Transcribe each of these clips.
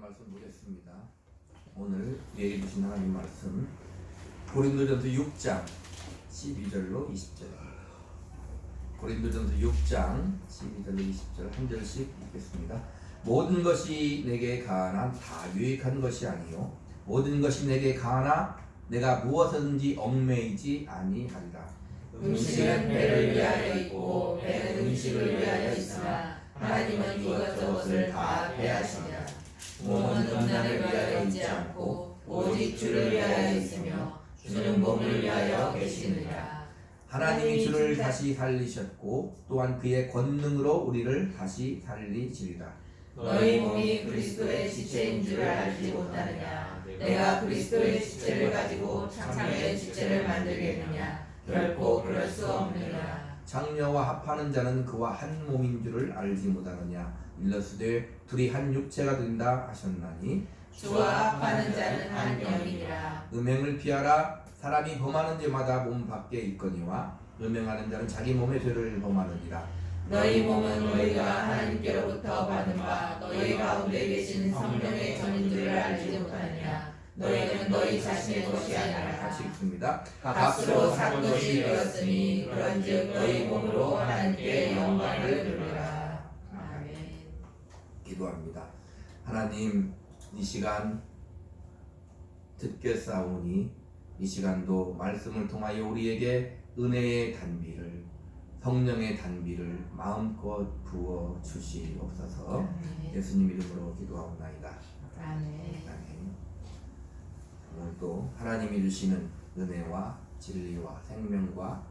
말씀 보겠습니다. 오늘 우리에게 주신 하나님 말씀 고린도전서 6장 12절로 20절입니다. 고린도전서 6장 12절로 20절 한 절씩 읽겠습니다. 모든 것이 내게 가하나 다 유익한 것이 아니요 모든 것이 내게 가하나 내가 무엇이든지 얽매이지 아니하리라. 음식은 배를 위하여 있고 배는 음식을 위하여 있으나 하나님은 이것저것을 다 배하시니라. 몸은 음란을 위하여 있지 않고 오직 주를 위하여 있으며 주는 몸을 위하여 계시느니라. 하나님이 주를 다시 살리셨고 또한 그의 권능으로 우리를 다시 살리시리라. 너희 몸이 그리스도의 지체인 줄을 알지 못하느냐. 내가 그리스도의 지체를 가지고 장래의 지체를 만들겠느냐. 결코 그럴 수 없느니라. 장녀와 합하는 자는 그와 한 몸인 줄을 알지 못하느냐. 일러스되 둘이 한 육체가 된다 하셨나니 주와 합하는 자는 한 영이니라. 음행을 피하라. 사람이 범하는 죄마다 몸 밖에 있거니와 음행하는 자는 자기 몸의 죄를 범하느니라. 너희 몸은 너희가 하나님께로부터 받은 바 너희 가운데 계신 성령의 전인 줄을 알지 못하느냐. 너희는 너희 자신의 것이 아니라 같이 읽습니다. 값으로 산 것이 되었으니 그런즉 너희 몸으로 하나님께 영광을 돌리라. 아멘. 기도합니다. 하나님, 이 시간 듣겠사오니 이 시간도 말씀을 통하여 우리에게 은혜의 단비를, 성령의 단비를 마음껏 부어 주시옵소서. 예수님 이름으로 기도하옵나이다. 아멘. 아멘. 오늘도 하나님이 주시는 은혜와 진리와 생명과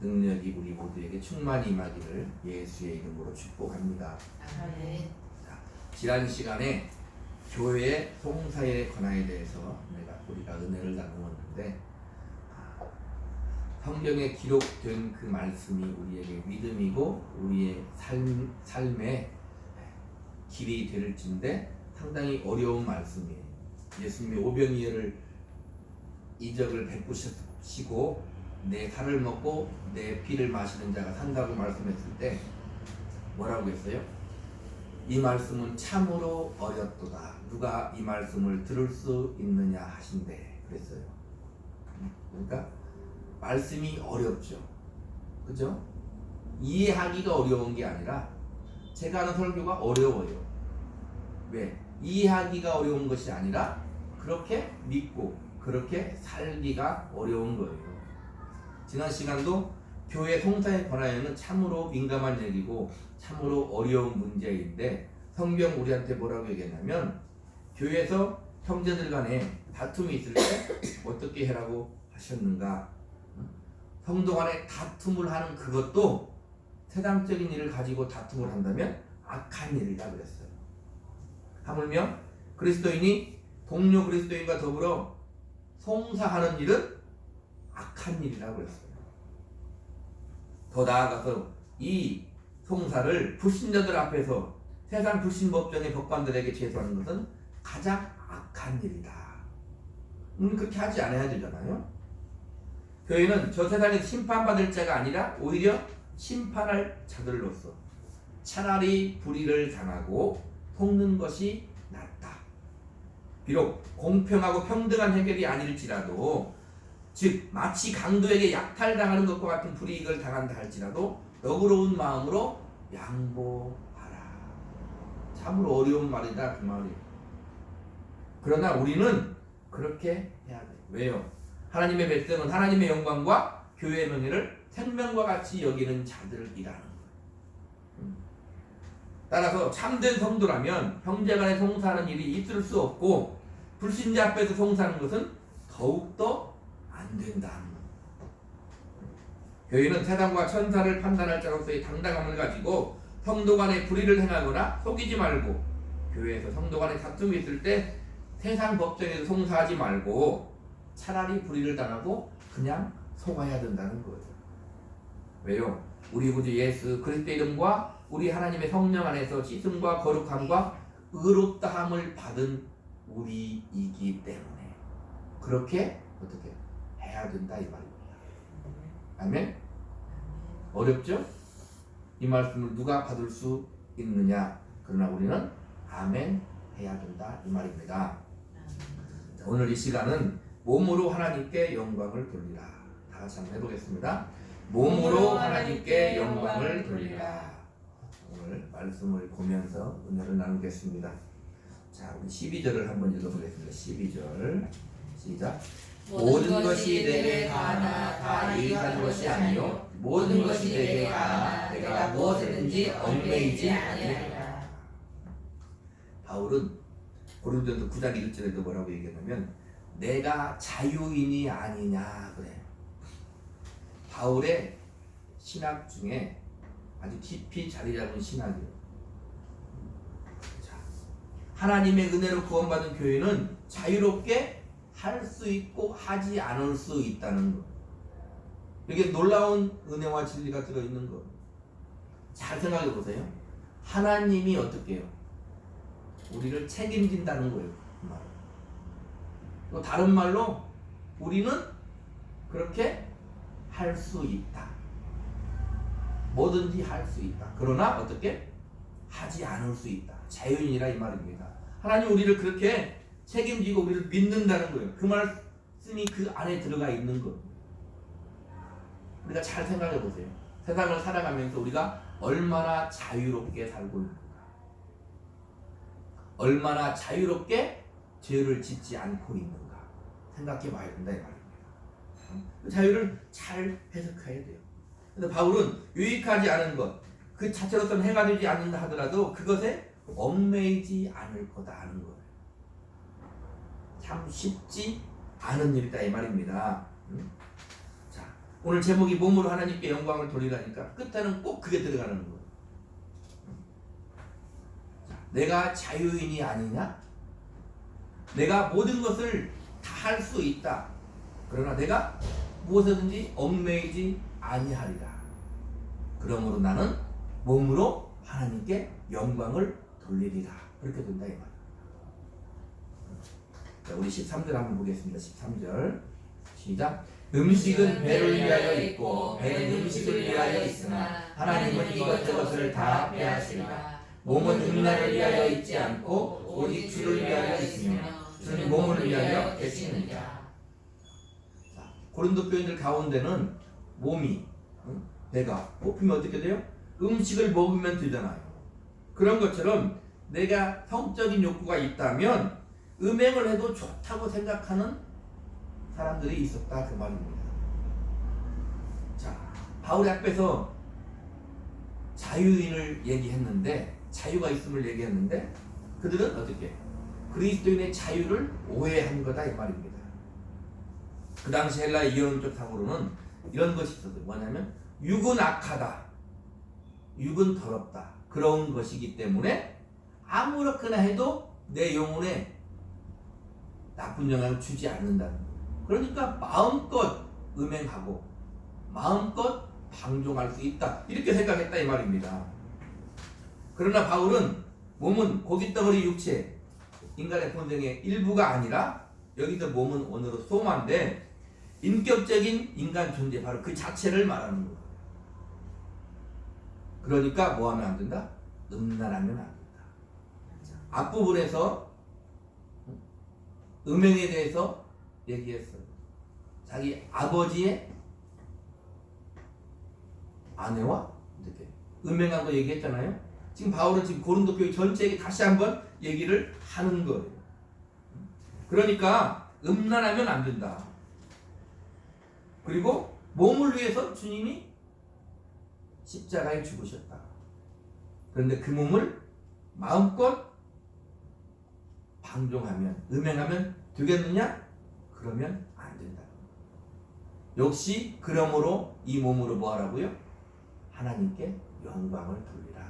능력이 우리 모두에게 충만히 임하기를 예수의 이름으로 축복합니다. 아멘. 지난 시간에 교회의 송사에 관하에 대해서 우리가 은혜를 나누었는데, 성경에 기록된 그 말씀이 우리에게 믿음이고 우리의 삶의 길이 될진데 상당히 어려운 말씀이에요. 예수님이 오병이어를 이적을 베푸시고 내 살을 먹고 내 피를 마시는 자가 산다고 말씀했을 때 뭐라고 했어요? 이 말씀은 참으로 어렵도다. 누가 이 말씀을 들을 수 있느냐 하신대 그랬어요. 그러니까 말씀이 어렵죠. 그죠? 이해하기가 어려운 게 아니라 제가 하는 설교가 어려워요. 왜? 이해하기가 어려운 것이 아니라 그렇게 믿고 그렇게 살기가 어려운 거예요. 지난 시간도 교회 송사에 관하여는 참으로 민감한 얘기고 참으로 어려운 문제인데 성경 우리한테 뭐라고 얘기했냐면 교회에서 형제들 간에 다툼이 있을 때 어떻게 해라고 하셨는가. 성도 간에 다툼을 하는 그것도 세상적인 일을 가지고 다툼을 한다면 악한 일이다 그랬어요. 하물며 그리스도인이 동료 그리스도인과 더불어 송사하는 일은 악한 일이라고 그랬어요. 더 나아가서 이 송사를 불신자들 앞에서 세상 불신법정의 법관들에게 제소하는 것은 가장 악한 일이다. 그렇게 하지 않아야 되잖아요. 교회는 저 세상에서 심판받을 자가 아니라 오히려 심판할 자들로서 차라리 불의를 당하고 속는 것이 낫다. 비록 공평하고 평등한 해결이 아닐지라도, 즉 마치 강도에게 약탈당하는 것과 같은 불이익을 당한다 할지라도 너그러운 마음으로 양보하라. 참으로 어려운 말이다 그 말이에요. 그러나 우리는 그렇게 해야 돼요. 왜요? 하나님의 백성은 하나님의 영광과 교회의 명예를 생명과 같이 여기는 자들이라는 거예요. 따라서 참된 성도라면 형제간에 송사하는 일이 있을 수 없고 불신자 앞에서 송사하는 것은 더욱더 안 된다는 거예요. 교회는 세상과 천사를 판단할 자로서의 당당함을 가지고 성도 간에 불의를 행하거나 속이지 말고, 교회에서 성도 간에 다툼이 있을 때 세상 법정에서 송사하지 말고 차라리 불의를 당하고 그냥 속아야 된다는 거예요. 왜요? 우리 구주 예수 그리스도의 이름과 우리 하나님의 성령 안에서 씻음과 거룩함과 의롭다함을 받은 우리이기 때문에 그렇게 어떻게 해야 된다 이 말입니다. 아멘? 어렵죠? 이 말씀을 누가 받을 수 있느냐? 그러나 우리는 아멘 해야 된다 이 말입니다. 자, 오늘 이 시간은 몸으로 하나님께 영광을 돌리라. 다 같이 한번 해보겠습니다. 몸으로 하나님께 영광을 돌리라. 오늘 말씀을 보면서 은혜를 나누겠습니다. 자, 우리 12절을 한번 읽어보겠습니다. 12절 시작. 모든 것이 내게 가나 다 유익한 것이 아니요 모든 것이 내게 가나 내가 무엇이든지 얽매이지 아니하리라. 바울은 고린도전서 9장 1절에도 뭐라고 얘기하냐면 내가 자유인이 아니냐 그래. 바울의 신학 중에 아주 깊이 자리 잡은 신학이에요. 자, 하나님의 은혜로 구원받은 교회는 자유롭게 할 수 있고 하지 않을 수 있다는 것. 이게 놀라운 은혜와 진리가 들어있는 것. 잘 생각해 보세요. 하나님이 어떻게 해요? 우리를 책임진다는 거예요. 그 말은. 또 다른 말로 우리는 그렇게 할 수 있다. 뭐든지 할 수 있다. 그러나 어떻게? 하지 않을 수 있다. 자유인이라 이 말입니다. 하나님 우리를 그렇게 책임지고 우리를 믿는다는 거예요. 그 말씀이 그 안에 들어가 있는 거예요. 우리가 잘 생각해 보세요. 세상을 살아가면서 우리가 얼마나 자유롭게 살고 있는가. 얼마나 자유롭게 죄를 짓지 않고 있는가. 생각해 봐야 된다 이 말입니다. 그 자유를 잘 해석해야 돼요. 근데 바울은 유익하지 않은 것, 그 자체로서는 해가 되지 않는다 하더라도 그것에 얽매이지 않을 거다 하는 거예요. 참 쉽지 않은 일이다 이 말입니다. 자, 오늘 제목이 몸으로 하나님께 영광을 돌리라니까 끝에는 꼭 그게 들어가는 거예요. 자, 내가 자유인이 아니냐? 내가 모든 것을 다 할 수 있다. 그러나 내가 무엇이든지 얽매이지 아니하리라. 그러므로 나는 몸으로 하나님께 영광을 돌리리라. 그렇게 된다 이 말이에요. 자, 우리 13절 한번 보겠습니다. 13절 시작. 음식은 배를 위하여 있고 배는 음식을 위하여 있으나 하나님은 이것저것을 다 배하시리라. 몸은 음란을 위하여 있지 않고 오직 주를 위하여 있으며 주는 몸을 위하여 계시느니라. 고린도 교인들 가운데는 몸이 배가 고프면 어떻게 돼요? 음식을 먹으면 되잖아요. 그런 것처럼 내가 성적인 욕구가 있다면 음행을 해도 좋다고 생각하는 사람들이 있었다 그 말입니다. 자, 바울이 앞에서 자유인을 얘기했는데 자유가 있음을 얘기했는데 그들은 어떻게 그리스도인의 자유를 오해한 거다 이 말입니다. 그 당시 헬라 이론적 상으로는 이런 것이 있었어요. 뭐냐면 육은 악하다, 육은 더럽다 그런 것이기 때문에 아무렇게나 해도 내 영혼에 나쁜 영향을 주지 않는다는 거예요. 그러니까 마음껏 음행하고 마음껏 방종할 수 있다 이렇게 생각했다 이 말입니다. 그러나 바울은 몸은 고깃덩어리 육체 인간의 본성의 일부가 아니라 여기서 몸은 오늘은 소마인데 인격적인 인간 존재 바로 그 자체를 말하는 거예요. 그러니까 뭐 하면 안 된다? 음란하면 안 된다. 앞부분에서 음행에 대해서 얘기했어요. 자기 아버지의 아내와 이렇게 음행한 거 얘기했잖아요. 지금 바울은 지금 고린도 교회 전체에게 다시 한번 얘기를 하는 거예요. 그러니까 음란하면 안 된다. 그리고 몸을 위해서 주님이 십자가에 죽으셨다. 그런데 그 몸을 마음껏 방종하면 음행하면 되겠느냐? 그러면 안 된다. 역시 그러므로 이 몸으로 뭐 하라고요? 하나님께 영광을 돌리라.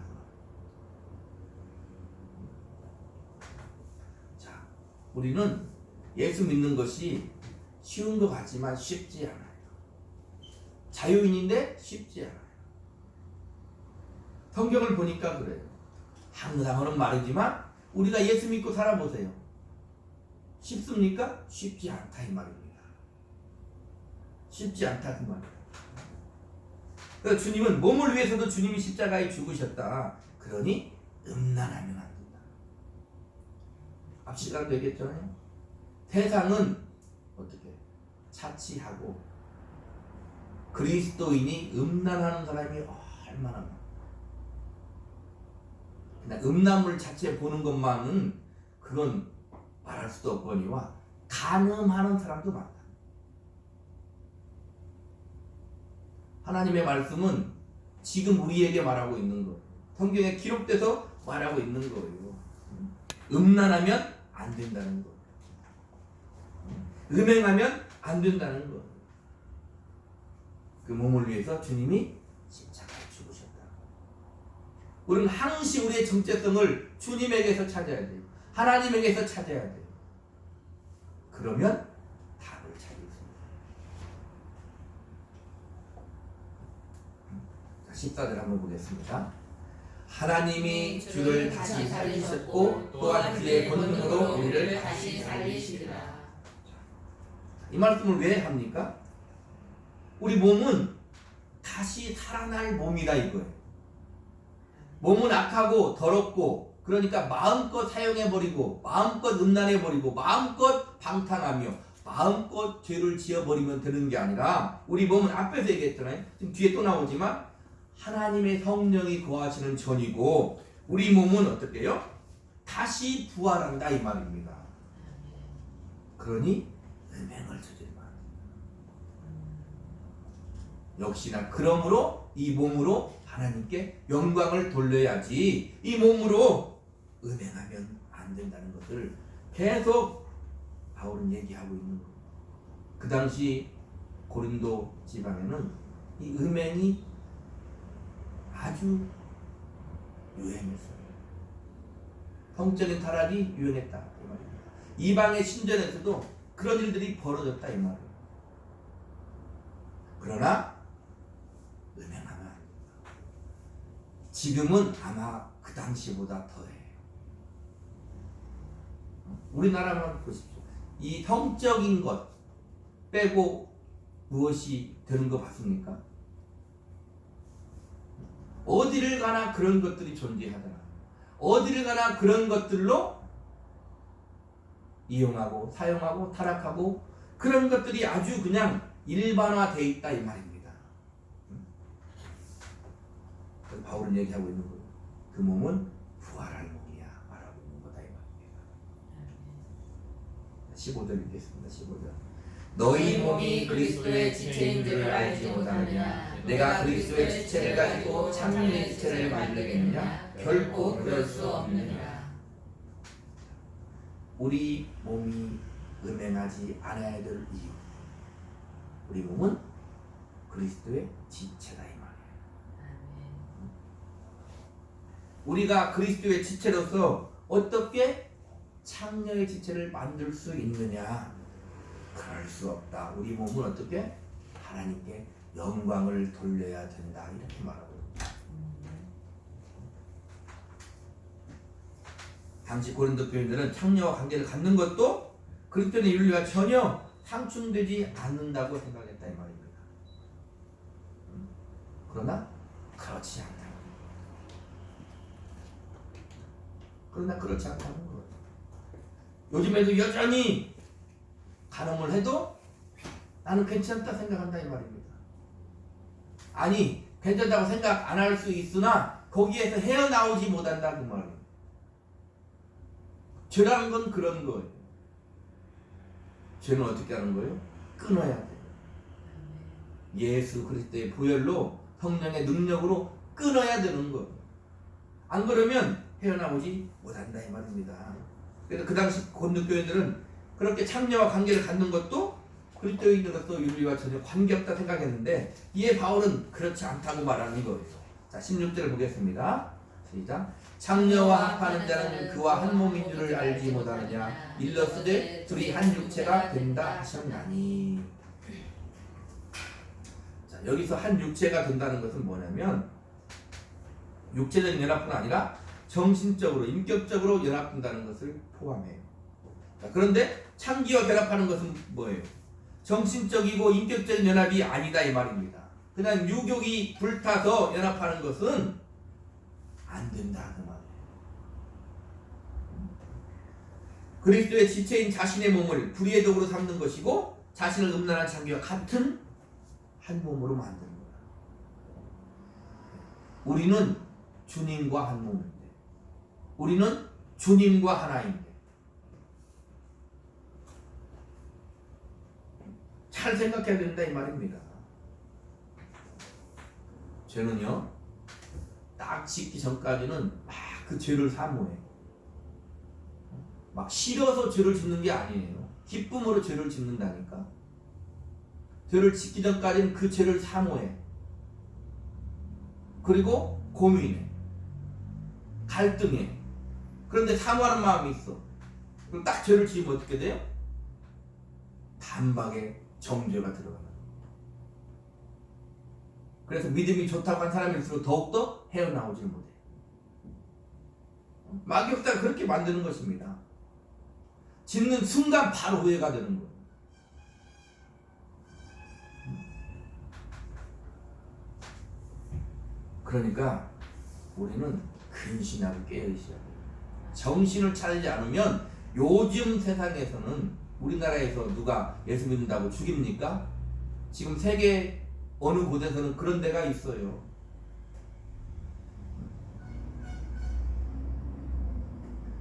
자, 우리는 예수 믿는 것이 쉬운 것 같지만 쉽지 않아요. 자유인인데 쉽지 않아요. 성경을 보니까 그래요. 항상 하는 말이지만 우리가 예수 믿고 살아보세요. 쉽습니까? 쉽지 않다 이 말입니다. 쉽지 않다 그 말이에요. 그래서 주님은 몸을 위해서도 주님이 십자가에 죽으셨다. 그러니 음란하면 안 된다. 앞 시간도 얘기했잖아요. 세상은 어떻게 차치하고 그리스도인이 음란하는 사람이 얼마나 많아. 그냥 음란물 자체 보는 것만은 그건 말할 수도 없거니와 간음하는 사람도 많다. 하나님의 말씀은 지금 우리에게 말하고 있는 거예요. 성경에 기록돼서 말하고 있는 거예요. 음란하면 안 된다는 거. 음행하면 안 된다는 거. 그 몸을 위해서 주님이 십자가에 죽으셨다. 우리는 항시 우리의 정체성을 주님에게서 찾아야 돼요. 하나님에게서 찾아야 돼요. 그러면 답을 찾을 수 있습니다. 14절 한번 보겠습니다. 하나님이 주를 다시 살리셨고 또한 그의 권능으로 우리를 다시 살리시리라. 이 말씀을 왜 합니까? 우리 몸은 다시 살아날 몸이다 이거예요. 몸은 악하고 더럽고 그러니까 마음껏 사용해버리고 마음껏 음란해버리고 마음껏 방탕하며 마음껏 죄를 지어버리면 되는 게 아니라 우리 몸은 앞에서 얘기했잖아요. 지금 뒤에 또 나오지만 하나님의 성령이 거하시는 전이고 우리 몸은 어떻게 해요? 다시 부활한다 이 말입니다. 그러니 음행을 저지르면 역시나 그러므로 이 몸으로 하나님께 영광을 돌려야지 이 몸으로 음행하면 안 된다는 것을 계속 바울은 얘기하고 있는 거예요. 그 당시 고린도 지방에는 이 음행이 아주 유행했어요. 성적인 타락이 유행했다 이 말입니다. 이방의 신전에서도 그런 일들이 벌어졌다 이 말이에요. 그러나 음행하면 안 됩니다. 지금은 아마 그 당시보다 더해요. 우리나라만 보십시오. 이 성적인 것 빼고 무엇이 되는 거 봤습니까? 어디를 가나 그런 것들이 존재하더라. 어디를 가나 그런 것들로 이용하고 사용하고 타락하고 그런 것들이 아주 그냥 일반화되어 있다 이 말입니다. 그래서 바울은 얘기하고 있는 거예요. 그 몸은 부활할 몸이야 말하고 있는 거다 이 말입니다. 15절 읽겠습니다. 15절. 너희 몸이 그리스도의 지체인 줄을 알지 못하느냐? 내가 그리스도의 지체를 가지고 창녀의 지체를 만들겠느냐? 결코 그럴 수 없느니라. 우리 몸이 음행하지 않아야 될 이유. 우리 몸은 그리스도의 지체다 이 말이에요. 우리가 그리스도의 지체로서 어떻게 창녀의 지체를 만들 수 있느냐? 그럴 수 없다. 우리 몸은 어떻게 하나님께 영광을 돌려야 된다 이렇게 말하고 있습니다. 당시 고린도 교인들은 창녀와 관계를 갖는 것도 그리스도의 윤리와 전혀 상충되지 않는다고 생각했다 이 말입니다. 그러나 그렇지 않다. 그러나 그렇지 않다는 거예요. 요즘에도 여전히 간음을 해도 나는 괜찮다 생각한다 이 말입니다. 아니 괜찮다고 생각 안 할 수 있으나 거기에서 헤어나오지 못한다 그 말이에요. 죄라는 건 그런 거예요. 죄는 어떻게 하는 거예요? 끊어야 돼요. 예수 그리스도의 보혈로 성령의 능력으로 끊어야 되는 거예요. 안 그러면 헤어나오지 못한다 이 말입니다. 그래서 그 당시 고린도 교인들은 그렇게 창녀와 관계를 갖는 것도 그리스도인으로서 윤리와 전혀 관계없다 생각했는데 이에 바울은 그렇지 않다고 말하는 거예요. 자 16절을 보겠습니다. 시작. 창녀와 합하는 자는 그와 한 몸인 줄을 알지 못하느냐? 일러스되 둘이 한 육체가 된다 하셨나니. 자 여기서 한 육체가 된다는 것은 뭐냐면 육체적인 연합뿐 아니라 정신적으로 인격적으로 연합된다는 것을 포함해요. 자, 그런데 창기와 결합하는 것은 뭐예요? 정신적이고 인격적인 연합이 아니다 이 말입니다. 그냥 유욕이 불타서 연합하는 것은 안 된다 그 말이에요. 그리스도의 지체인 자신의 몸을 불의의 도구로 삼는 것이고 자신을 음란한 장기와 같은 한 몸으로 만드는 거야. 우리는 주님과 한 몸인데, 우리는 주님과 하나인데, 잘 생각해야 된다 이 말입니다. 죄는요, 딱 짓기 전까지는 막 그 죄를 사모해. 막 싫어서 죄를 짓는 게 아니에요. 기쁨으로 죄를 짓는다니까. 죄를 짓기 전까지는 그 죄를 사모해. 그리고 고민해. 갈등해. 그런데 사모하는 마음이 있어. 그럼 딱 죄를 지으면 어떻게 돼요? 단박에 정죄가 들어가요. 그래서 믿음이 좋다고 한 사람일수록 더욱더 헤어나오질 못해. 마귀 역사가 그렇게 만드는 것입니다. 짓는 순간 바로 후회가 되는 거예요. 그러니까 우리는 근신하고 깨어있어야 돼요. 정신을 차리지 않으면 요즘 세상에서는 우리나라에서 누가 예수 믿는다고 죽입니까? 지금 세계 어느 곳에서는 그런 데가 있어요.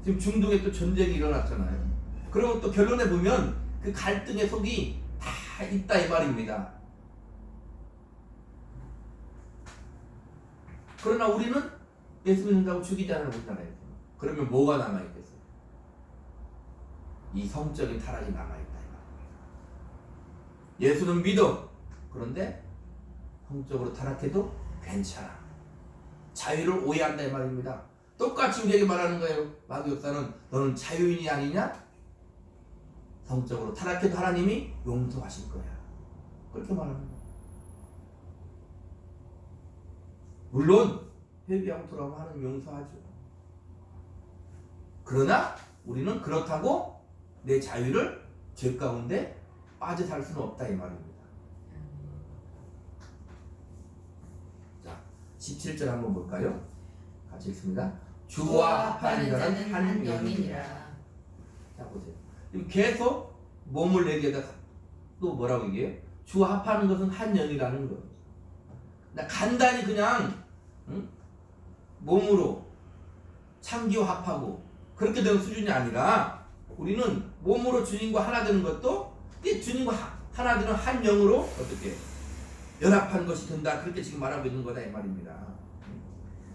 지금 중동에 또 전쟁이 일어났잖아요. 그리고 또 결론에 보면 그 갈등의 속이 다 있다 이 말입니다. 그러나 우리는 예수 믿는다고 죽이지 않은 우리나라에서. 그러면 뭐가 남아있겠어요? 이 성적인 타락이 남아있다 이 말입니다. 예수는 믿어. 그런데 성적으로 타락해도 괜찮아. 자유를 오해한다 이 말입니다. 똑같이 우리에게 말하는 거예요. 마귀 역사는 너는 자유인이 아니냐? 성적으로 타락해도 하나님이 용서하실 거야. 그렇게 말하는 거예요. 물론 회개하고 돌아오면 하나님 용서하죠. 그러나 우리는 그렇다고 내 자유를 죄 가운데 빠져 살 수는 없다 이 말입니다. 자, 17절 한번 볼까요? 같이 읽습니다. 주와 합하는 자는 한 영이니라. 자 보세요. 지금 계속 몸을 내기에다 또 뭐라고 얘기해요? 주와 합하는 것은 한 영이라는 거예요. 간단히 그냥 몸으로 참기와 합하고 그렇게 되는 수준이 아니라 우리는 몸으로 주님과 하나 되는 것도 이 주님과 하나 되는 한 영으로 어떻게 연합한 것이 된다. 그렇게 지금 말하고 있는 거다 이 말입니다.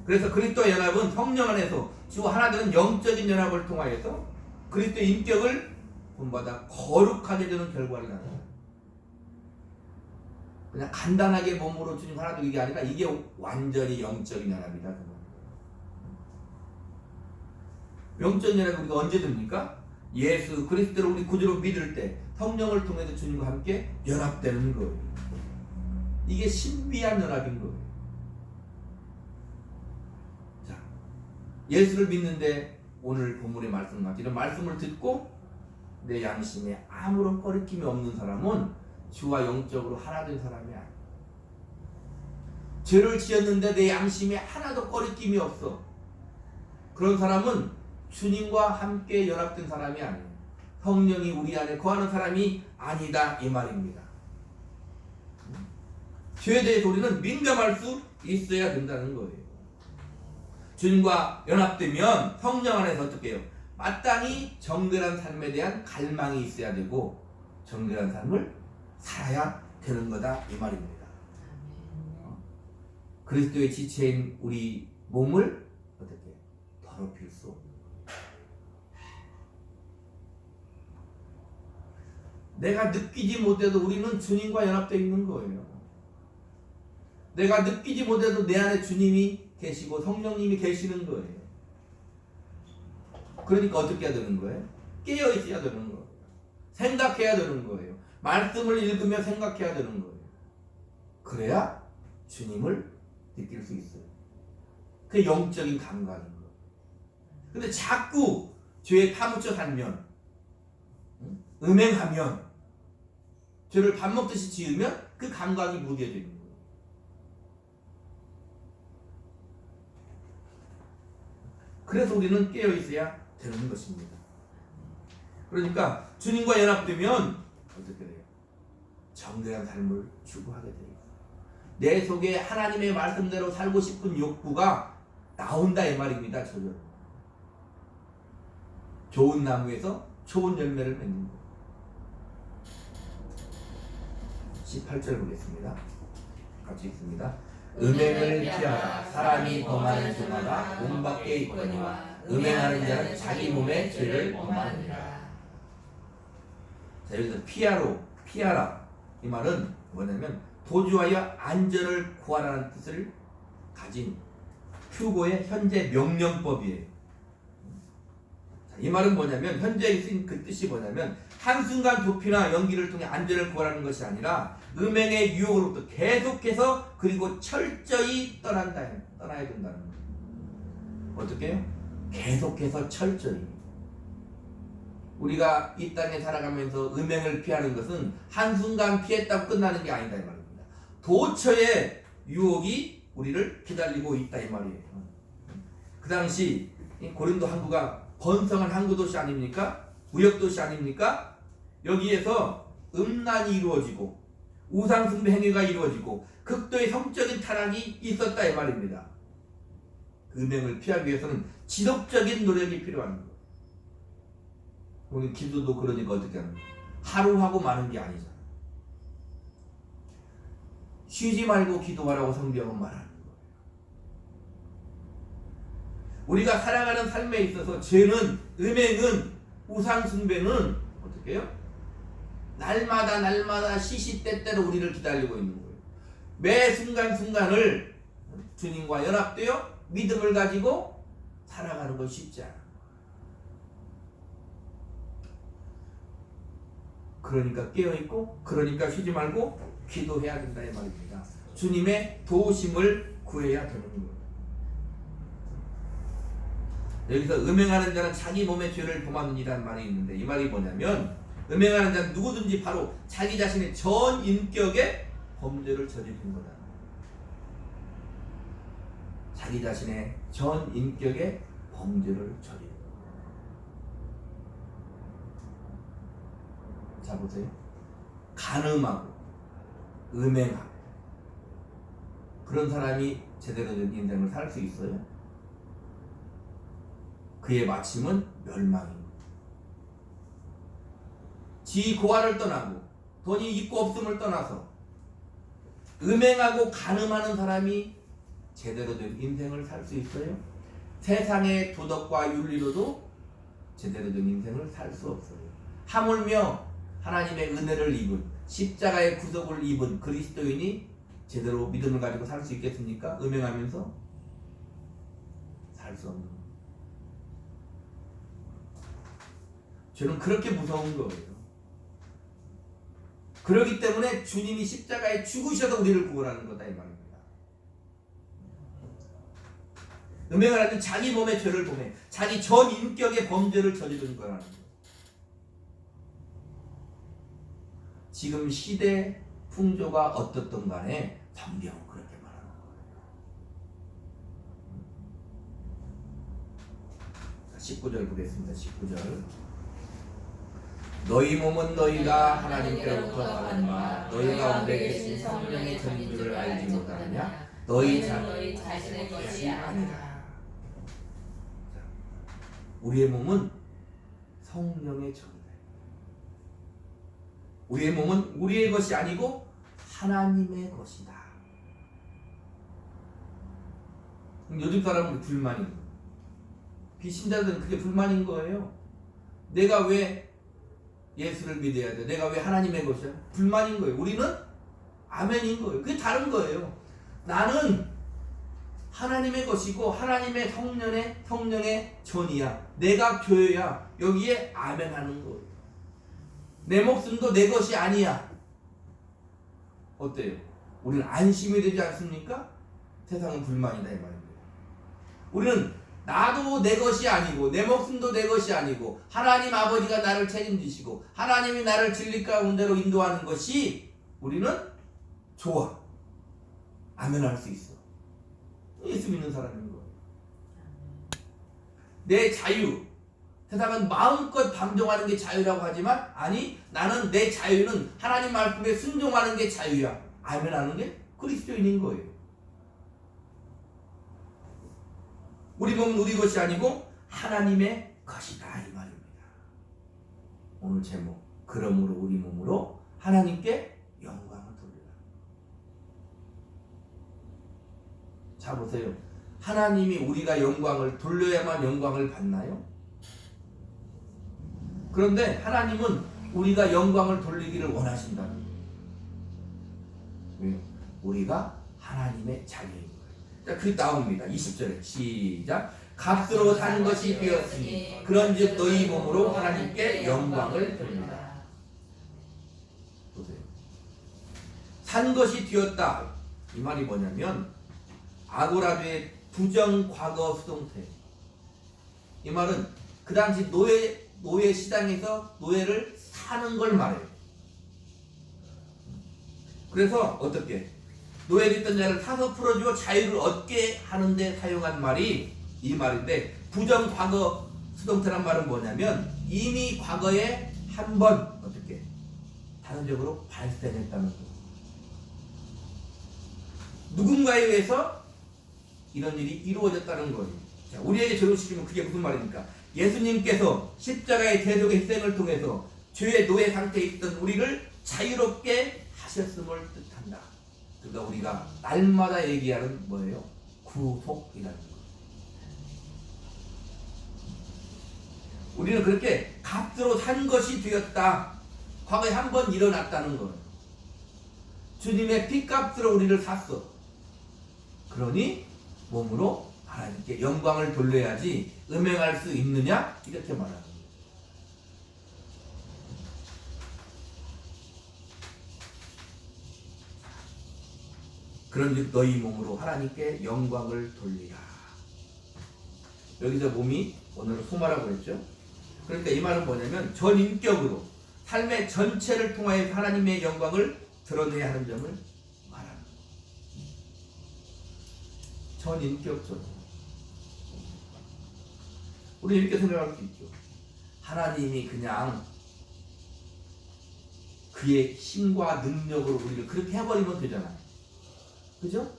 그래서 그리스도의 연합은 성령 안에서 주와 하나 되는 영적인 연합을 통하여서 그리스도의 인격을 본받아 거룩하게 되는 결과를 낳는 그냥 간단하게 몸으로 주님 하나 되는 게 아니라 이게 완전히 영적인 연합이다. 영적인 연합이 우리가 언제 됩니까? 예수 그리스도를 우리 구주로 믿을 때 성령을 통해서 주님과 함께 연합되는 거예요. 이게 신비한 연합인 거예요. 자, 예수를 믿는데 오늘 본문의 말씀 같은 이런 말씀을 듣고 내 양심에 아무런 꺼리낌이 없는 사람은 주와 영적으로 하나 된 사람이 아니야. 죄를 지었는데 내 양심에 하나도 꺼리낌이 없어. 그런 사람은 주님과 함께 연합된 사람이 아니에요. 성령이 우리 안에 거하는 사람이 아니다 이 말입니다. 죄에 대해서 우리는 민감할 수 있어야 된다는 거예요. 주님과 연합되면 성령 안에서 어떻게 해요? 마땅히 정결한 삶에 대한 갈망이 있어야 되고 정결한 삶을 살아야 되는 거다 이 말입니다. 그리스도의 지체인 우리 몸을 어떻게 더럽힐 수 없는 내가 느끼지 못해도 우리는 주님과 연합되어 있는 거예요. 내가 느끼지 못해도 내 안에 주님이 계시고 성령님이 계시는 거예요. 그러니까 어떻게 해야 되는 거예요? 깨어 있어야 되는 거예요. 생각해야 되는 거예요. 말씀을 읽으며 생각해야 되는 거예요. 그래야 주님을 느낄 수 있어요. 그게 영적인 감각인 거예요. 근데 자꾸 죄에 파묻혀 살면 음행하면 죄를 밥 먹듯이 지으면 그 감각이 무뎌지는 거예요. 그래서 우리는 깨어 있어야 되는 것입니다. 그러니까 주님과 연합되면 어떻게 돼요? 정결한 삶을 추구하게 돼요. 내 속에 하나님의 말씀대로 살고 싶은 욕구가 나온다 이 말입니다. 저절로. 좋은 나무에서 좋은 열매를 맺는 거예요. 18절 보겠습니다. 같이 읽습니다. 음행을 피하라. 사람이 범하는 죄마다 몸 밖에 있거니와 음행하는 자는 자기 몸의 죄를 범하느니라. 자, 여기서 피하라 이 말은 뭐냐면 도주하여 안전을 구하라는 뜻을 가진 휴고의 현재 명령법이에요. 자, 이 말은 뭐냐면 현재 쓰인 그 뜻이 뭐냐면 한순간 도피나 연기를 통해 안전을 구하라는 것이 아니라 음행의 유혹으로부터 계속해서 그리고 철저히 떠나야 된다는 거예요. 어떻게 해요? 계속해서 철저히. 우리가 이 땅에 살아가면서 음행을 피하는 것은 한순간 피했다고 끝나는 게 아니다 이 말입니다. 도처의 유혹이 우리를 기다리고 있다 이 말이에요. 그 당시 고린도 항구가 번성한 항구 도시 아닙니까? 무역 도시 아닙니까? 여기에서 음란이 이루어지고 우상숭배 행위가 이루어지고 극도의 성적인 타락이 있었다 이 말입니다. 그 음행을 피하기 위해서는 지속적인 노력이 필요한 거예요. 우리 기도도 그러니까 어떻게 하는 거예요? 하루 하고 마는 게 아니잖아요. 쉬지 말고 기도하라고 성경은 말하는 거예요. 우리가 살아가는 삶에 있어서 죄는, 음행은, 우상숭배는 어떻게 해요? 날마다 시시때때로 우리를 기다리고 있는 거예요. 매 순간순간을 주님과 연합되어 믿음을 가지고 살아가는 건 쉽지 않아. 그러니까 깨어있고 그러니까 쉬지 말고 기도해야 된다 이 말입니다. 주님의 도우심을 구해야 되는 거예요. 여기서 음행하는 자는 자기 몸의 죄를 범하느니라는 말이 있는데 이 말이 뭐냐면 음행하는 자는 누구든지 바로 자기 자신의 전 인격의 범죄를 저지른 거다. 자기 자신의 전 인격의 범죄를 저지른 거다. 자 보세요. 간음하고 음행하고 그런 사람이 제대로 된 인생을 살 수 있어요? 그의 마침은 멸망입니다. 지 고아를 떠나고 돈이 있고 없음을 떠나서 음행하고 간음하는 사람이 제대로 된 인생을 살 수 있어요? 세상의 도덕과 윤리로도 제대로 된 인생을 살 수 없어요. 하물며 하나님의 은혜를 입은 십자가의 구속을 입은 그리스도인이 제대로 믿음을 가지고 살 수 있겠습니까? 음행하면서 살 수 없는 거예요. 저는 그렇게 무서운 거예요. 그렇기 때문에 주님이 십자가에 죽으셔서 우리를 구원하는 거다 이 말입니다. 음행을 하는 자기 몸의 죄를 범해 자기 전 인격의 범죄를 저지르는 거라는 거예요. 지금 시대 풍조가 어떻든 간에 성경은 그렇게 말하는 거예요. 19절 보겠습니다. 19절. 너희 몸은 너희가 하나님께로부터 받은 바 너희 가운데 계신 성령의 전주를 알지 못하느냐? 너희 자신의 것이 아니라. 우리의 몸은 성령의 전이다. 우리의 몸은 우리의 것이 아니고 하나님의 것이다. 요즘 사람은 불만인 거예요. 비신자들은 그게 불만인 거예요. 내가 왜 예수를 믿어야 돼? 내가 왜 하나님의 것이야? 불만인 거예요. 우리는 아멘인 거예요. 그게 다른 거예요. 나는 하나님의 것이고 하나님의 성령의 전이야. 내가 교회야. 여기에 아멘하는 거예요. 내 목숨도 내 것이 아니야. 어때요? 우리는 안심이 되지 않습니까? 세상은 불만이다 이 말입니다. 우리는 나도 내 것이 아니고 내 목숨도 내 것이 아니고 하나님 아버지가 나를 책임지시고 하나님이 나를 진리 가운데로 인도하는 것이 우리는 좋아. 아멘할 수 있어. 예수 믿는 사람인 거예요. 내 자유, 세상은 마음껏 방종하는 게 자유라고 하지만 아니 나는 내 자유는 하나님 말씀에 순종하는 게 자유야. 아멘하는 게 그리스도인인 거예요. 우리 몸은 우리 것이 아니고 하나님의 것이다 이 말입니다. 오늘 제목 그러므로 우리 몸으로 하나님께 영광을 돌리라. 자 보세요. 하나님이 우리가 영광을 돌려야만 영광을 받나요? 그런데 하나님은 우리가 영광을 돌리기를 원하신다는 거예요. 왜요? 우리가 하나님의 자녀인 거예요. 자, 그 나옵니다. 20절에 시작. 값으로 산 것이 되었으니 그런즉 너희 몸으로 하나님께 영광을 돌리라. 보세요. 산 것이 되었다. 이 말이 뭐냐면 아고라드의 부정 과거 수동태. 이 말은 그 당시 노예 시장에서 노예를 사는 걸 말해요. 그래서 어떻게 노예됐던 자를 사서 풀어주어 자유를 얻게 하는데 사용한 말이 이 말인데 부정 과거 수동태란 말은 뭐냐면 이미 과거에 한 번 어떻게 단언적으로 발생했다는 거. 누군가에 의해서 이런 일이 이루어졌다는 거예요. 자, 우리에게 적용시키면 그게 무슨 말입니까? 예수님께서 십자가의 대속의 희생을 통해서 죄의 노예 상태에 있던 우리를 자유롭게 하셨음을 뜻한다. 그러니까 우리가 날마다 얘기하는 뭐예요? 구속이라는 거. 우리는 그렇게 값으로 산 것이 되었다. 과거에 한 번 일어났다는 거예요. 주님의 피값으로 우리를 샀어. 그러니 몸으로 하나님께 영광을 돌려야지 음행할 수 있느냐? 이렇게 말하는 거예요. 그런즉 너희 몸으로 하나님께 영광을 돌리라. 여기서 몸이 오늘은 소마라고 했죠. 그러니까 이 말은 뭐냐면 전인격으로 삶의 전체를 통하여 하나님의 영광을 드러내야 하는 점을 말하는 거예요. 전인격적으로. 우리 이렇게 생각할 수 있죠. 하나님이 그냥 그의 힘과 능력으로 우리를 그렇게 해버리면 되잖아요. 그죠?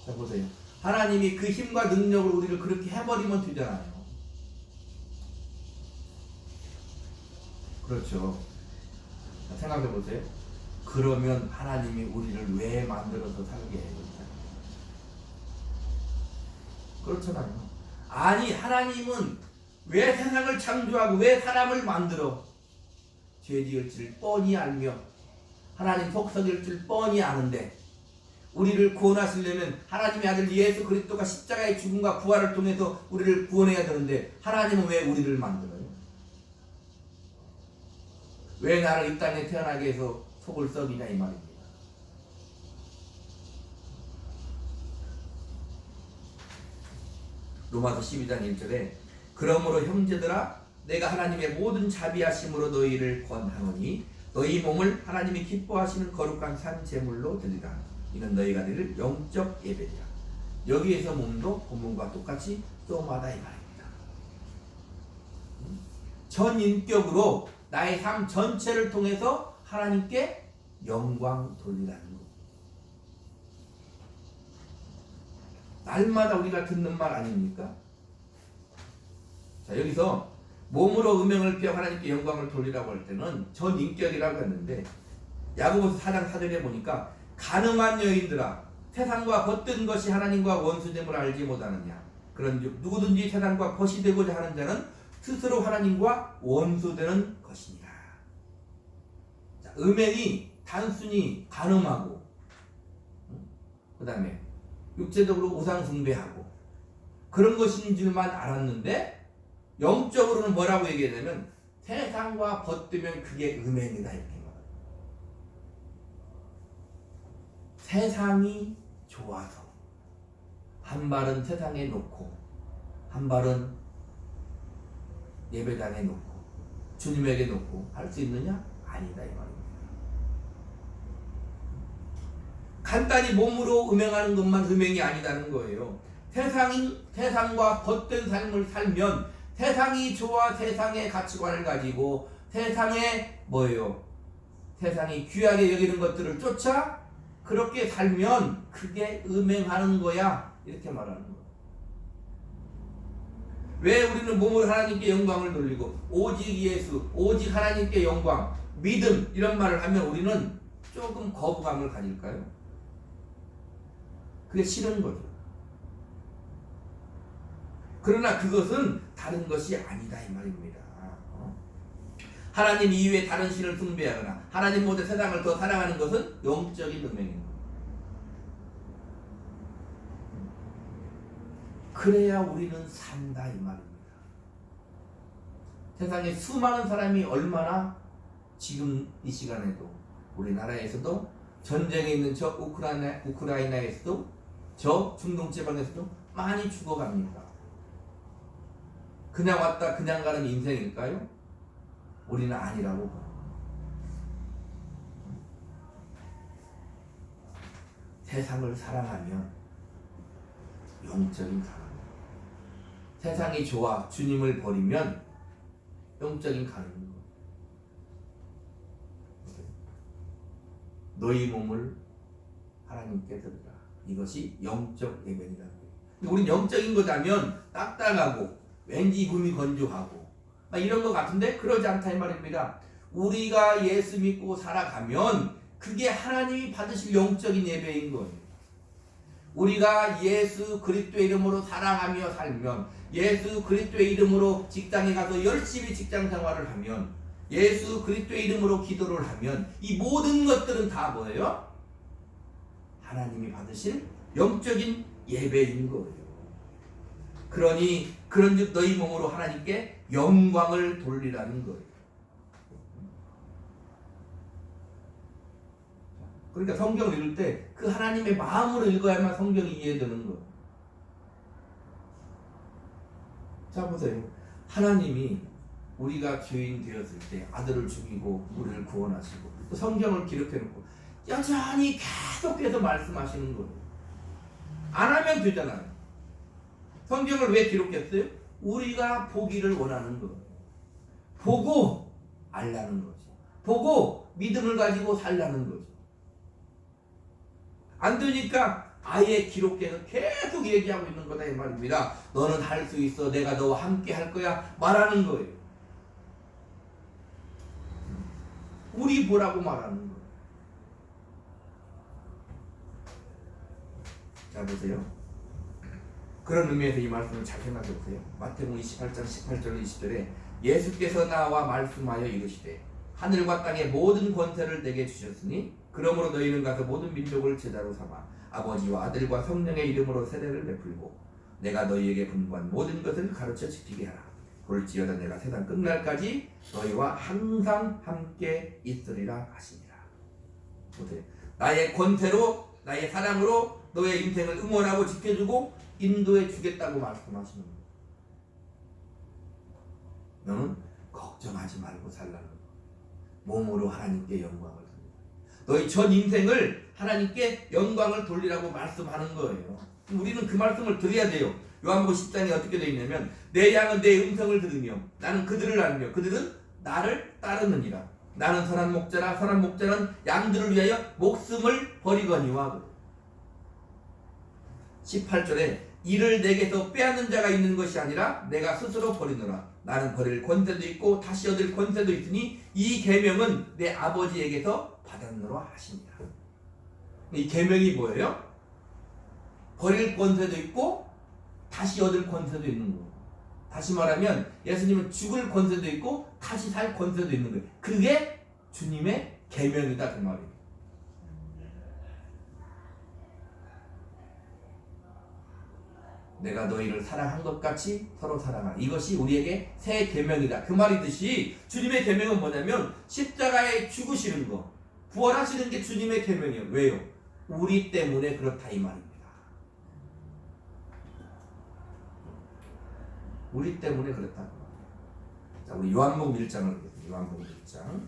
자 보세요. 하나님이 그 힘과 능력으로 우리를 그렇게 해버리면 되잖아요. 그렇죠. 자, 생각해 보세요. 그러면 하나님이 우리를 왜 만들어서 살게 해요? 그렇잖아요. 아니 하나님은 왜 세상을 창조하고 왜 사람을 만들어? 죄 지을 줄 뻔히 알며 하나님 속성일 줄 뻔히 아는데 우리를 구원하시려면 하나님의 아들 예수 그리스도가 십자가의 죽음과 부활을 통해서 우리를 구원해야 되는데 하나님은 왜 우리를 만들어요? 왜 나를 이 땅에 태어나게 해서 속을 썩이냐 이 말입니다. 로마서 12장 1절에 그러므로 형제들아 내가 하나님의 모든 자비하심으로 너희를 권하노니 너희 몸을 하나님이 기뻐하시는 거룩한 산 제물로 드리라. 이는 너희가 드릴 영적 예배니라. 여기에서 몸도 본문과 똑같이 소마다 이 말입니다. 전인격으로 나의 삶 전체를 통해서 하나님께 영광 돌리라는 것. 날마다 우리가 듣는 말 아닙니까? 자 여기서 몸으로 음행을 피하고 하나님께 영광을 돌리라고 할 때는 전인격이라고 했는데 야고보서 4장 4절에 보니까 가늠한 여인들아 세상과 벗된 것이 하나님과 원수됨을 알지 못하느냐. 그런즉 누구든지 세상과 벗이 되고자 하는 자는 스스로 하나님과 원수되는 것이니라. 자, 음행이 단순히 가늠하고 그 다음에 육체적으로 우상 숭배하고 그런 것인 줄만 알았는데 영적으로는 뭐라고 얘기하냐면 세상과 벗되면 그게 음행이다 이렇게 말해요. 세상이 좋아서 한 발은 세상에 놓고 한 발은 예배당에 놓고 주님에게 놓고 할 수 있느냐? 아니다 이 말입니다. 간단히 몸으로 음행하는 것만 음행이 아니다는 거예요. 세상과 벗된 삶을 살면 세상이 좋아 세상의 가치관을 가지고 세상에 뭐예요? 세상이 귀하게 여기는 것들을 쫓아 그렇게 살면 그게 음행하는 거야. 이렇게 말하는 거야. 왜 우리는 몸으로 하나님께 영광을 돌리고 오직 예수, 오직 하나님께 영광, 믿음 이런 말을 하면 우리는 조금 거부감을 가질까요? 그게 싫은 거죠. 그러나 그것은 다른 것이 아니다 이 말입니다. 하나님 이외에 다른 신을 숭배하거나 하나님보다 세상을 더 사랑하는 것은 영적인 음행입니다. 그래야 우리는 산다 이 말입니다. 세상에 수많은 사람이 얼마나 지금 이 시간에도 우리나라에서도 전쟁에 있는 저 우크라이나에서도 저 중동 지방에서도 많이 죽어갑니다. 그냥 왔다 그냥 가는 인생일까요? 우리는 아니라고 봐요. 세상을 사랑하면 영적인 가난입니다. 세상이 좋아 주님을 버리면 영적인 가난입니다. 너희 몸을 하나님께 드리라. 이것이 영적 예배라는 거예요. 우린 영적인 거다면 딱딱하고 왠지 몸이 건조하고 이런 것 같은데 그러지 않다 이 말입니다. 우리가 예수 믿고 살아가면 그게 하나님이 받으실 영적인 예배인 거예요. 우리가 예수 그리스도의 이름으로 사랑하며 살면 예수 그리스도의 이름으로 직장에 가서 열심히 직장 생활을 하면 예수 그리스도의 이름으로 기도를 하면 이 모든 것들은 다 뭐예요? 하나님이 받으실 영적인 예배인 거예요. 그러니 그런즉 너희 몸으로 하나님께 영광을 돌리라는 거예요. 그러니까 성경을 읽을 때 그 하나님의 마음으로 읽어야만 성경이 이해되는 거예요. 자 보세요. 하나님이 우리가 죄인 되었을 때 아들을 죽이고 우리를 구원하시고 또 성경을 기록해놓고 여전히 계속해서 말씀하시는 거예요. 안 하면 되잖아요. 성경을 왜 기록했어요? 우리가 보기를 원하는 거예요. 보고 알라는 거죠. 보고 믿음을 가지고 살라는 거죠. 안 되니까 아예 기록해서 계속 얘기하고 있는 거다 이 말입니다. 너는 할 수 있어. 내가 너와 함께 할 거야. 말하는 거예요. 우리 보라고 말하는 거예요. 자 보세요. 그런 의미에서 이 말씀을 잘 생각해 보세요. 마태복음 28장 18절 20절에 예수께서 나와 말씀하여 이르시되 하늘과 땅의 모든 권세를 내게 주셨으니 그러므로 너희는 가서 모든 민족을 제자로 삼아 아버지와 아들과 성령의 이름으로 세례를 베풀고 내가 너희에게 분부한 모든 것을 가르쳐 지키게 하라. 볼지어다 내가 세상 끝날까지 너희와 항상 함께 있으리라 하시니라. 보세요. 나의 권세로 나의 사랑으로 너의 인생을 응원하고 지켜주고 인도해 주겠다고 말씀하시는 거예요. 너는 걱정하지 말고 살라는 거예요. 몸으로 하나님께 영광을 돌리라. 너희 전 인생을 하나님께 영광을 돌리라고 말씀하는 거예요. 우리는 그 말씀을 드려야 돼요. 요한복음 10장에 어떻게 되어 있냐면 내 양은 내 음성을 들으며 나는 그들을 알며 그들은 나를 따르느니라. 나는 선한 목자라. 선한 목자는 양들을 위하여 목숨을 버리거니와. 18절에 이를 내게서 빼앗는 자가 있는 것이 아니라 내가 스스로 버리노라. 나는 버릴 권세도 있고 다시 얻을 권세도 있으니 이 계명은 내 아버지에게서 받았노라 하시니라. 이 계명이 뭐예요? 버릴 권세도 있고 다시 얻을 권세도 있는 거예요. 다시 말하면 예수님은 죽을 권세도 있고 다시 살 권세도 있는 거예요. 그게 주님의 계명이다 그 말이에요. 내가 너희를 사랑한 것 같이 서로 사랑하라. 이것이 우리에게 새 계명이다. 그 말이듯이 주님의 계명은 뭐냐면 십자가에 죽으시는 거, 부활하시는 게 주님의 계명이에요. 왜요? 우리 때문에 그렇다 이 말입니다. 우리 때문에 그렇다. 자, 우리 요한복음 1장을 보겠습니다. 요한복음 1장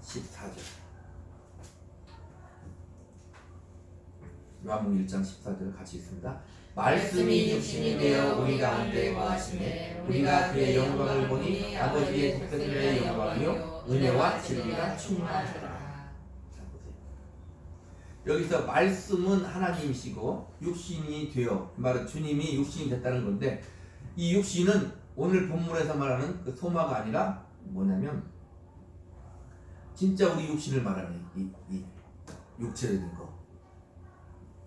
14절. 요한복음 1장 14절 같이 있습니다. 말씀이 육신이 되어 우리 가운데 거하시매 우리가 그의 영광을 보니 아버지의 독생자의 영광이요 은혜와 진리가 충만하더라. 자, 보세요. 여기서 말씀은 하나님이시고 육신이 되어, 그 말은 주님이 육신이 됐다는 건데, 이 육신은 오늘 본문에서 말하는 그 소마가 아니라 뭐냐면 진짜 우리 육신을 말하는 이 육체적인 거.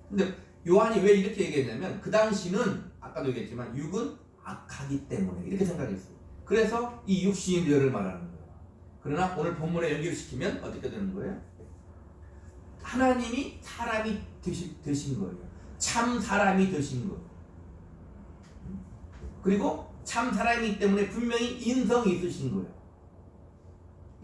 근데 요한이 왜 이렇게 얘기했냐면 그 당시는 아까도 얘기했지만 육은 악하기 때문에 이렇게 생각했어요. 그래서 이 육신이 되어를 말하는 거예요. 그러나 오늘 본문에 연결시키면 어떻게 되는 거예요? 하나님이 사람이 되신 거예요. 참 사람이 되신 거예요. 그리고 참 사람이기 때문에 분명히 인성이 있으신 거예요.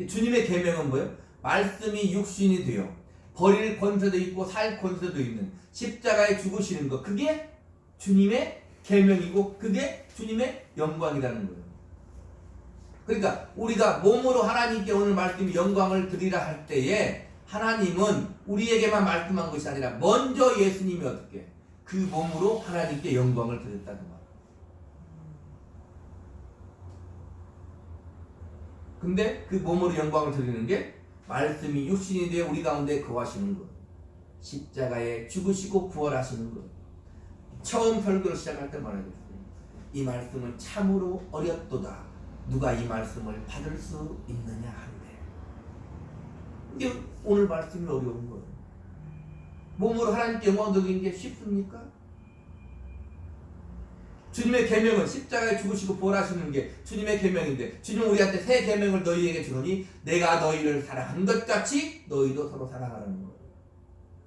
주님의 계명은 뭐예요? 말씀이 육신이 되어 버릴 권세도 있고 살 권세도 있는 십자가에 죽으시는 것, 그게 주님의 계명이고 그게 주님의 영광이라는 거예요. 그러니까 우리가 몸으로 하나님께 오늘 말씀이 영광을 드리라 할 때에 하나님은 우리에게만 말씀한 것이 아니라 먼저 예수님이 어떻게 그 몸으로 하나님께 영광을 드렸다는 거예요. 근데 그 몸으로 영광을 드리는 게 말씀이 육신이 되어 우리 가운데 거하시는 것, 십자가에 죽으시고 부활하시는 것. 처음 설교를 시작할 때 말하겠어요. 이 말씀은 참으로 어렵도다. 누가 이 말씀을 받을 수 있느냐 한데. 이게 오늘 말씀이 어려운 거예요. 몸으로 하나님께 영광 드리는 게 쉽습니까? 주님의 계명은 십자가에 죽으시고 부활하시는 게 주님의 계명인데, 주님은 우리한테 새 계명을 너희에게 주노니 내가 너희를 사랑한 것 같이 너희도 서로 사랑하라는 거예요.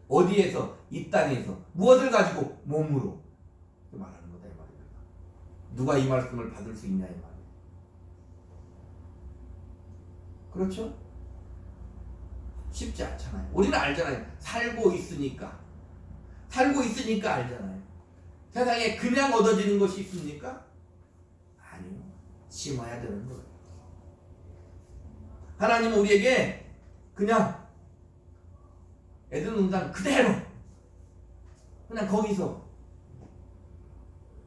어디에서? 이 땅에서. 무엇을 가지고? 몸으로 말하는 거다 이 말이에요. 누가 이 말씀을 받을 수 있냐 이 말이에요. 그렇죠? 쉽지 않잖아요. 우리는 알잖아요. 살고 있으니까 알잖아요. 세상에 그냥 얻어지는 것이 있습니까? 아니요. 심어야 되는 거예요. 하나님은 우리에게 그냥 에덴 동산 그대로 그냥 거기서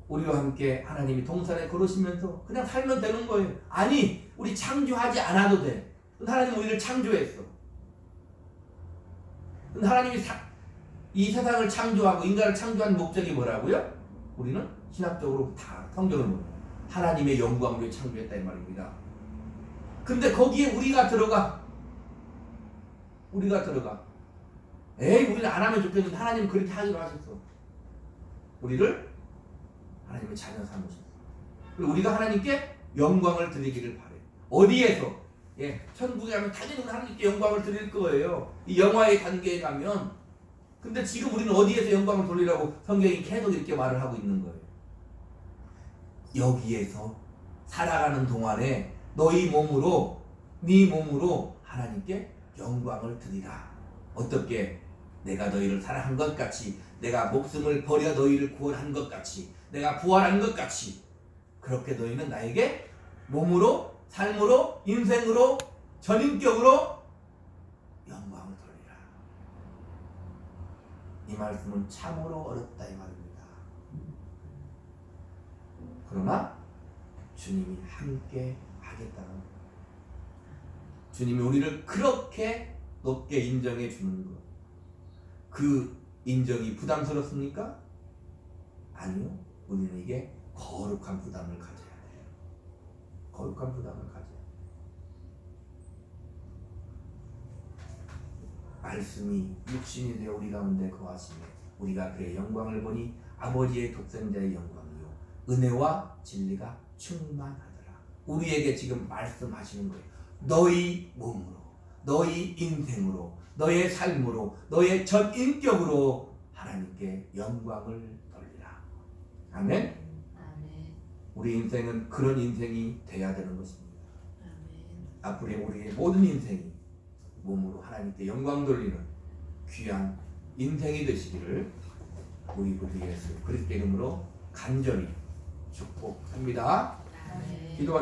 우리와 함께 하나님이 동산에 걸으시면서 그냥 살면 되는 거예요. 아니, 우리 창조하지 않아도 돼. 하나님은 우리를 창조했어. 하나님이 이 세상을 창조하고 인간을 창조한 목적이 뭐라고요? 우리는 신학적으로 다 성경을 보면 하나님의 영광을 위해 창조했다 이 말입니다. 근데 거기에 우리가 들어가. 에이, 우리는 안 하면 좋겠는데 하나님은 그렇게 하기로 하셨어. 우리를 하나님의 자녀 삼으셨어. 그리고 우리가 하나님께 영광을 드리기를 바래요. 어디에서? 천국에 가면 당연히 하나님께 영광을 드릴 거예요. 이 영화의 단계에 가면. 근데 지금 우리는 어디에서 영광을 돌리라고 성경이 계속 이렇게 말을 하고 있는 거예요. 여기에서 살아가는 동안에 너희 몸으로, 네 몸으로 하나님께 영광을 드리라. 어떻게? 내가 너희를 사랑한 것 같이, 내가 목숨을 버려 너희를 구원한 것 같이, 내가 부활한 것 같이, 그렇게 너희는 나에게 몸으로, 삶으로, 인생으로, 전인격으로 영광을 돌리라. 이 말씀은 참으로 어렵다 이 말입니다. 그러나 주님이 함께 하겠다는 거예요. 주님이 우리를 그렇게 높게 인정해 주는 것, 그 인정이 부담스럽습니까? 아니요. 우리는 이게 거룩한 부담을 가져야 돼요. 거룩한 부담을 가져야 돼요. 말씀이 육신이 되어 우리 가운데 거하시며 우리가 그의 영광을 보니 아버지의 독생자의 영광이요 은혜와 진리가 충만하더라. 우리에게 지금 말씀하시는 거예요. 너희 몸으로, 너희 인생으로, 너의 삶으로, 너의 전 인격으로 하나님께 영광을 돌리라. 아멘. 우리 인생은 그런 인생이 돼야 되는 것입니다. 앞으로 우리의 모든 인생이 몸으로 하나님께 영광 돌리는 귀한 인생이 되시기를 우리 구주 예수 그리스도 이름으로 간절히 축복합니다. 기도하겠습니다.